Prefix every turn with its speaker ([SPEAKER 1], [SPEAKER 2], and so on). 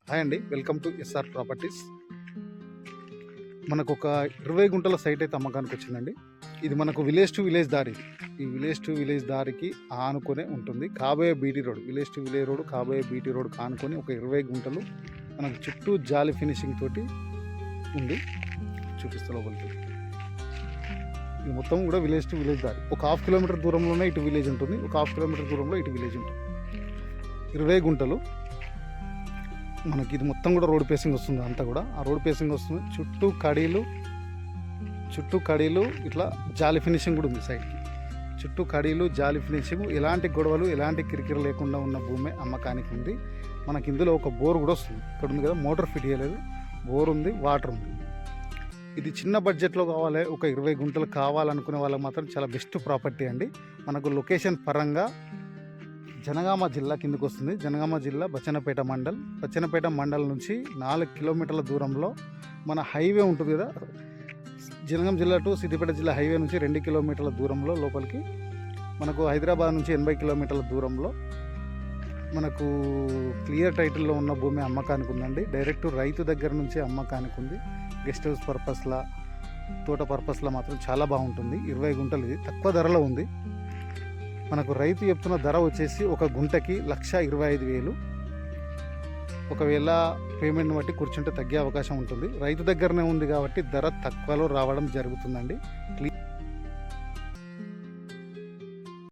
[SPEAKER 1] Hi అండి, welcome to SR properties. మనకు ఒక 20 గుంటల సైట్ అయితే అమ్మకానికి వచ్చిందండి. ఇది మనకు విలేజ్ టు విలేజ్ దారి. ఈ విలేజ్ టు విలేజ్ దారికి ఆనుకొనే ఉంటుంది. కాబోయే BT road, village to village road, కాబోయే బీటీ రోడ్ ఆనుకొని ఒక 20 గుంటలు మనకు చుట్టూ జాలి ఫినిషింగ్ తోటి ఉంది. చూపిస్తా లోపలికి. ఇది మొత్తం కూడా విలేజ్ టు విలేజ్ దారి. ఒక హాఫ్ కిలోమీటర్ దూరంలోనే ఇటు విలేజ్ ఉంటుంది, ఒక హాఫ్ కిలోమీటర్ దూరంలో ఇటు విలేజ్ ఉంటుంది. 20 గుంటలు మనకి ఇది మొత్తం కూడా రోడ్ పేసింగ్ వస్తుంది. అంతా కూడా ఆ రోడ్ పేసింగ్ వస్తుంది. చుట్టూ కడీలు ఇట్లా జాలి ఫినిషింగ్ కూడా ఉంది సైడ్కి. చుట్టూ కడీలు జాలి ఫినిషింగ్, ఎలాంటి గొడవలు ఎలాంటి కిరికిరి లేకుండా ఉన్న భూమి అమ్మకానికి ఉంది. మనకి ఇందులో ఒక బోర్ కూడా వస్తుంది. ఇక్కడ ఉంది కదా, మోటార్ ఫిట్ చేయలేదు, బోర్ ఉంది, వాటర్ ఉంది. ఇది చిన్న బడ్జెట్లో కావాలి, ఒక 20 గుంటలు కావాలనుకునే వాళ్ళకి మాత్రం చాలా బెస్ట్ ప్రాపర్టీ అండి. మనకు లొకేషన్ పరంగా జనగామ జిల్లా కిందకు వస్తుంది. జనగామ జిల్లా బచ్చన్నపేట మండల్ నుంచి 4 కిలోమీటర్ల దూరంలో మన హైవే ఉంటుంది కదా, జనగామ జిల్లా టు సిద్దిపేట జిల్లా హైవే నుంచి 2 కిలోమీటర్ల దూరంలో లోపలికి. మనకు హైదరాబాద్ నుంచి 80 కిలోమీటర్ల దూరంలో మనకు క్లియర్ టైటిల్లో ఉన్న భూమి అమ్మకానికి ఉందండి. డైరెక్ట్ రైతు దగ్గర నుంచి అమ్మకానికి ఉంది. గెస్ట్ హౌస్ పర్పస్లా, తోట పర్పస్లా మాత్రం చాలా బాగుంటుంది. 20 గుంటలు, ఇది తక్కువ ధరలో ఉంది. మనకు రైతు చెప్తున్న ధర వచ్చేసి ఒక గుంటకి 1,25,000. ఒకవేళ పేమెంట్ని బట్టి కూర్చుంటే తగ్గే అవకాశం ఉంటుంది. రైతు దగ్గరనే ఉంది కాబట్టి ధర తక్కువలో రావడం జరుగుతుందండి.